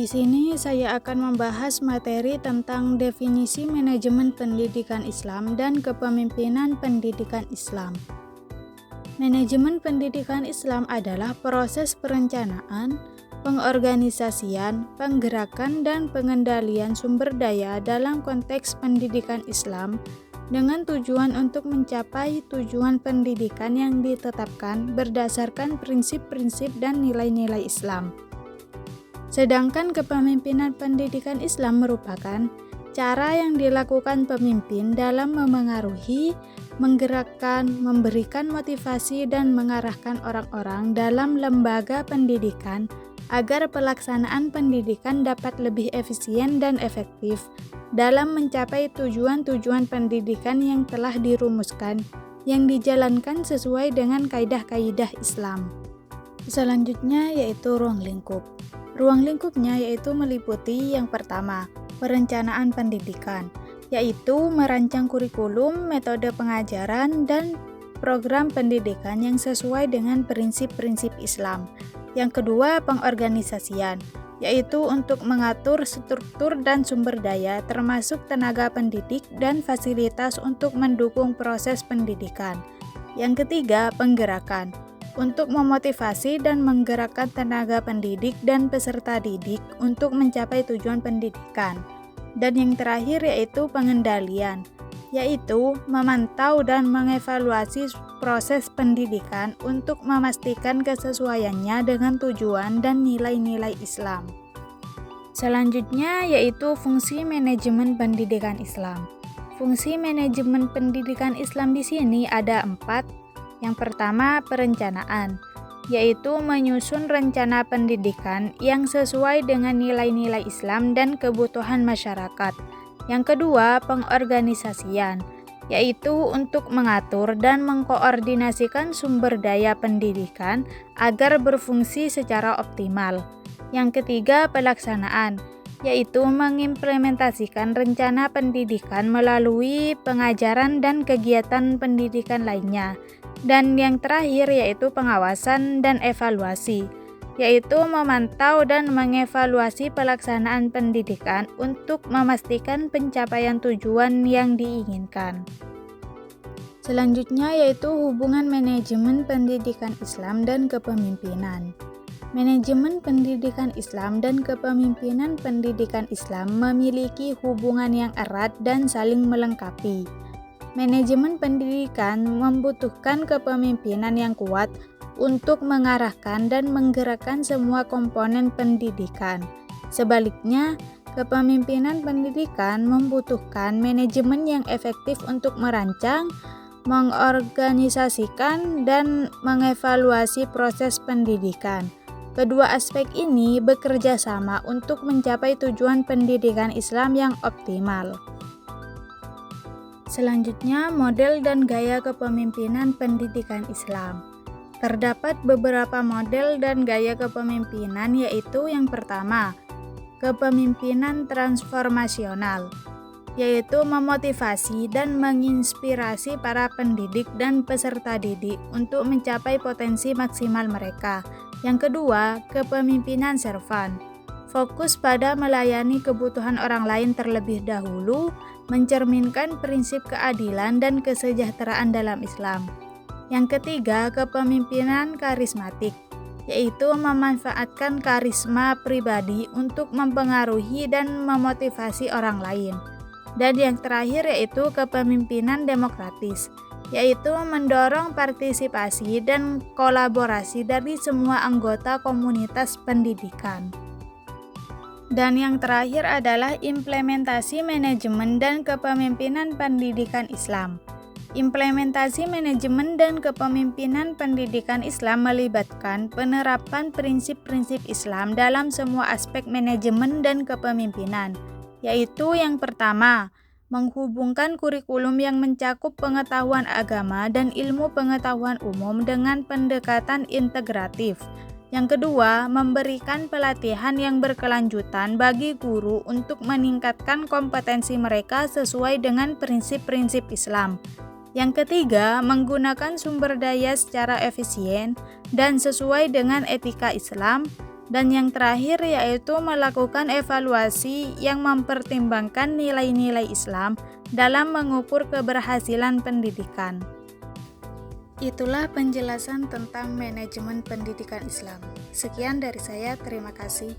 Di sini saya akan membahas materi tentang definisi manajemen pendidikan Islam dan kepemimpinan pendidikan Islam. Manajemen pendidikan Islam adalah proses perencanaan, pengorganisasian, penggerakan, dan pengendalian sumber daya dalam konteks pendidikan Islam dengan tujuan untuk mencapai tujuan pendidikan yang ditetapkan berdasarkan prinsip-prinsip dan nilai-nilai Islam. Sedangkan kepemimpinan pendidikan Islam merupakan cara yang dilakukan pemimpin dalam memengaruhi, menggerakkan, memberikan motivasi, dan mengarahkan orang-orang dalam lembaga pendidikan agar pelaksanaan pendidikan dapat lebih efisien dan efektif dalam mencapai tujuan-tujuan pendidikan yang telah dirumuskan yang dijalankan sesuai dengan kaidah-kaidah Islam. Selanjutnya yaitu ruang lingkup. Ruang lingkupnya yaitu meliputi yang pertama, perencanaan pendidikan, yaitu merancang kurikulum, metode pengajaran, dan program pendidikan yang sesuai dengan prinsip-prinsip Islam. Yang kedua, pengorganisasian, yaitu untuk mengatur struktur dan sumber daya termasuk tenaga pendidik dan fasilitas untuk mendukung proses pendidikan. Yang ketiga, penggerakan, untuk memotivasi dan menggerakkan tenaga pendidik dan peserta didik untuk mencapai tujuan pendidikan. Dan yang terakhir yaitu pengendalian, yaitu memantau dan mengevaluasi proses pendidikan untuk memastikan kesesuaiannya dengan tujuan dan nilai-nilai Islam. Selanjutnya yaitu fungsi manajemen pendidikan Islam. Fungsi manajemen pendidikan Islam di sini ada 4. Yang pertama, perencanaan, yaitu menyusun rencana pendidikan yang sesuai dengan nilai-nilai Islam dan kebutuhan masyarakat. Yang kedua, pengorganisasian, yaitu untuk mengatur dan mengkoordinasikan sumber daya pendidikan agar berfungsi secara optimal. Yang ketiga, pelaksanaan, yaitu mengimplementasikan rencana pendidikan melalui pengajaran dan kegiatan pendidikan lainnya. Dan yang terakhir yaitu pengawasan dan evaluasi, yaitu memantau dan mengevaluasi pelaksanaan pendidikan untuk memastikan pencapaian tujuan yang diinginkan. Selanjutnya yaitu hubungan manajemen pendidikan Islam dan kepemimpinan. Manajemen pendidikan Islam dan kepemimpinan pendidikan Islam memiliki hubungan yang erat dan saling melengkapi. Manajemen pendidikan membutuhkan kepemimpinan yang kuat untuk mengarahkan dan menggerakkan semua komponen pendidikan. Sebaliknya, kepemimpinan pendidikan membutuhkan manajemen yang efektif untuk merancang, mengorganisasikan, dan mengevaluasi proses pendidikan. Kedua aspek ini bekerja sama untuk mencapai tujuan pendidikan Islam yang optimal. Selanjutnya, model dan gaya kepemimpinan pendidikan Islam. Terdapat beberapa model dan gaya kepemimpinan, yaitu yang pertama, kepemimpinan transformasional, yaitu memotivasi dan menginspirasi para pendidik dan peserta didik untuk mencapai potensi maksimal mereka. Yang kedua, kepemimpinan servan, fokus pada melayani kebutuhan orang lain terlebih dahulu, mencerminkan prinsip keadilan dan kesejahteraan dalam Islam. Yang ketiga, kepemimpinan karismatik, yaitu memanfaatkan karisma pribadi untuk mempengaruhi dan memotivasi orang lain. Dan yang terakhir yaitu kepemimpinan demokratis, yaitu mendorong partisipasi dan kolaborasi dari semua anggota komunitas pendidikan. Dan yang terakhir adalah implementasi manajemen dan kepemimpinan pendidikan Islam. Implementasi manajemen dan kepemimpinan pendidikan Islam melibatkan penerapan prinsip-prinsip Islam dalam semua aspek manajemen dan kepemimpinan, yaitu yang pertama, menghubungkan kurikulum yang mencakup pengetahuan agama dan ilmu pengetahuan umum dengan pendekatan integratif. Yang kedua, memberikan pelatihan yang berkelanjutan bagi guru untuk meningkatkan kompetensi mereka sesuai dengan prinsip-prinsip Islam. Yang ketiga, menggunakan sumber daya secara efisien dan sesuai dengan etika Islam. Dan yang terakhir yaitu melakukan evaluasi yang mempertimbangkan nilai-nilai Islam dalam mengukur keberhasilan pendidikan. Itulah penjelasan tentang manajemen pendidikan Islam. Sekian dari saya, terima kasih.